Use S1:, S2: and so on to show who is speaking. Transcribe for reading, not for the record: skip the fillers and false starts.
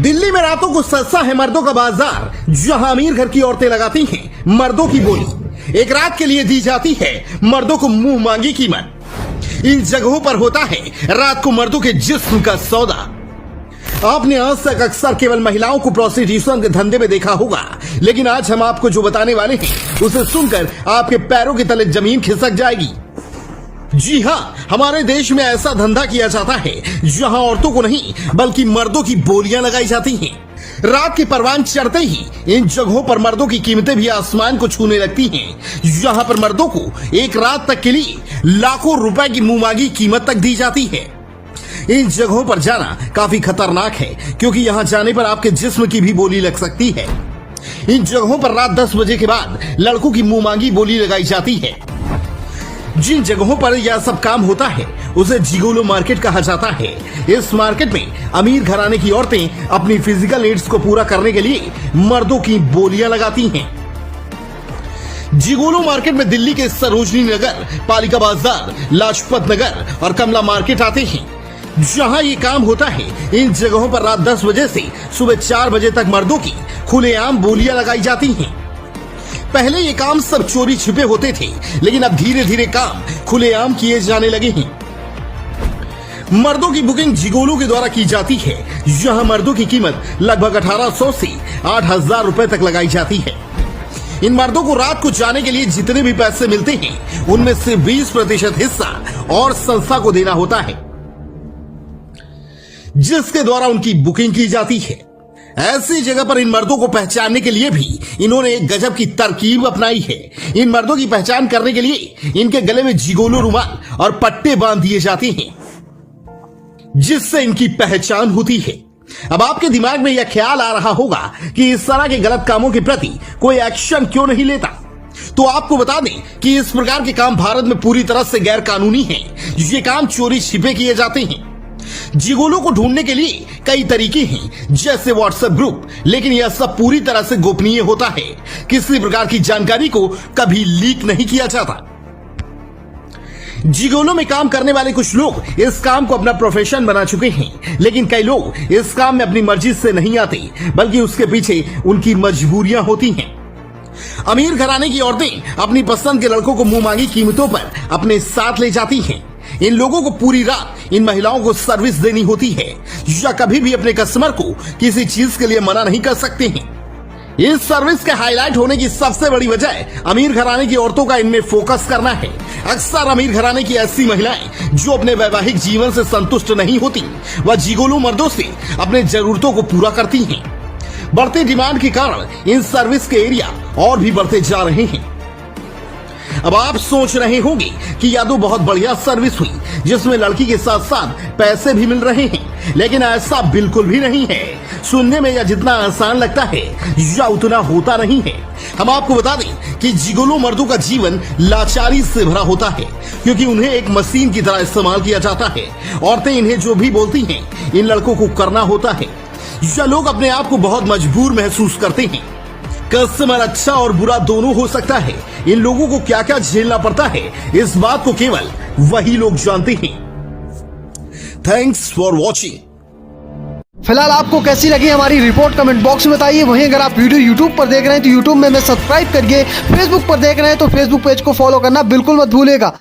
S1: दिल्ली में रातों को सस्ता है मर्दों का बाजार, जहां अमीर घर की औरतें लगाती हैं मर्दों की बोली। एक रात के लिए दी जाती है मर्दों को मुंह मांगी कीमत। इन जगहों पर होता है रात को मर्दों के जिस्म का सौदा। आपने आज तक अक्सर केवल महिलाओं को प्रोस्टिट्यूशन के धंधे में देखा होगा, लेकिन आज हम आपको जो बताने वाले हैं उसे सुनकर आपके पैरों के तले जमीन खिसक जाएगी। जी हाँ, हमारे देश में ऐसा धंधा किया जाता है जहां औरतों को नहीं बल्कि मर्दों की बोलियां लगाई जाती हैं। रात के परवान चढ़ते ही इन जगहों पर मर्दों की कीमतें भी आसमान को छूने लगती हैं, जहां पर मर्दों को एक रात तक के लिए लाखों रुपए की मुंहमांगी कीमत तक दी जाती है। इन जगहों पर जाना काफी खतरनाक है, क्योंकि यहां जाने पर आपके जिस्म की भी बोली लग सकती है। इन जगहों पर रात 10 बजे के बाद लड़कों की मुंहमांगी बोली लगाई जाती है। जिन जगहों पर यह सब काम होता है उसे जिगोलो मार्केट कहा जाता है। इस मार्केट में अमीर घराने की औरतें अपनी फिजिकल नीड्स को पूरा करने के लिए मर्दों की बोलियां लगाती हैं। जिगोलो मार्केट में दिल्ली के सरोजनी नगर, पालिका बाजार, लाजपत नगर और कमला मार्केट आते हैं। जहां ये काम होता है, इन जगहों पर रात 10 बजे से सुबह 4 बजे तक मर्दों की खुलेआम बोलियां लगाई जाती हैं। पहले ये काम सब चोरी छिपे होते थे, लेकिन अब धीरे धीरे काम खुलेआम किए जाने लगे हैं। मर्दों की बुकिंग जिगोलो के द्वारा की जाती है, जहां मर्दों की कीमत लगभग 1800 से 8000 रुपए तक लगाई जाती है। इन मर्दों को रात को जाने के लिए जितने भी पैसे मिलते हैं उनमें से 20% हिस्सा और संस्था को देना होता है, जिसके द्वारा उनकी बुकिंग की जाती है। ऐसी जगह पर इन मर्दों को पहचानने के लिए भी इन्होंने एक गजब की तरकीब अपनाई है। इन मर्दों की पहचान करने के लिए इनके गले में जिगोलो रुमाल और पट्टे बांध दिए जाते हैं, जिससे इनकी पहचान होती है। अब आपके दिमाग में यह ख्याल आ रहा होगा कि इस तरह के गलत कामों के प्रति कोई एक्शन क्यों नहीं लेता। तो आपको बता दें कि इस प्रकार के काम भारत में पूरी तरह से गैर कानूनी है। ये काम चोरी छिपे किए जाते हैं। जिगोलो को ढूंढने के लिए कई तरीके हैं, जैसे व्हाट्सएप ग्रुप, लेकिन यह सब पूरी तरह से गोपनीय होता है। किसी प्रकार की जानकारी को कभी लीक नहीं किया जाता। जिगोलो में काम करने वाले कुछ लोग इस काम को अपना प्रोफेशन बना चुके हैं, लेकिन कई लोग इस काम में अपनी मर्जी से नहीं आते, बल्कि उसके पीछे उनकी मजबूरियां होती हैं। अमीर घराने की औरतें अपनी पसंद के लड़कों को मुंहमांगी कीमतों पर अपने साथ ले जाती हैं। इन लोगों को पूरी रात इन महिलाओं को सर्विस देनी होती है, या कभी भी अपने कस्टमर को किसी चीज के लिए मना नहीं कर सकते हैं। इस सर्विस के हाईलाइट होने की सबसे बड़ी वजह अमीर घराने की औरतों का इनमें फोकस करना है। अक्सर अमीर घराने की ऐसी महिलाएं जो अपने वैवाहिक जीवन से संतुष्ट नहीं होती, वह जिगोलो मर्दों से अपने जरूरतों को पूरा करती हैं। बढ़ती डिमांड के कारण इन सर्विस के एरिया और भी बढ़ते जा रहे हैं। अब आप सोच रहे होंगे कि यह तो बहुत बढ़िया सर्विस हुई, जिसमें लड़की के साथ साथ पैसे भी मिल रहे हैं, लेकिन ऐसा बिल्कुल भी नहीं है। सुनने में यह जितना आसान लगता है या उतना होता नहीं है। हम आपको बता दें कि जिगोलो मर्दों का जीवन लाचारी से भरा होता है, क्योंकि उन्हें एक मशीन की तरह इस्तेमाल किया जाता है। औरतें इन्हें जो भी बोलती हैं इन लड़कों को करना होता है, या लोग अपने आप को बहुत मजबूर महसूस करते हैं। कस्टमर अच्छा और बुरा दोनों हो सकता है। इन लोगों को क्या क्या झेलना पड़ता है, इस बात को केवल वही लोग जानते हैं। Thanks for watching.
S2: फिलहाल आपको कैसी लगी हमारी रिपोर्ट कमेंट बॉक्स में बताइए। वहीं अगर आप वीडियो यूट्यूब पर देख रहे हैं तो यूट्यूब में सब्सक्राइब करिए। फेसबुक पर देख रहे हैं तो फेसबुक पेज को फॉलो करना बिल्कुल मत भूलिएगा।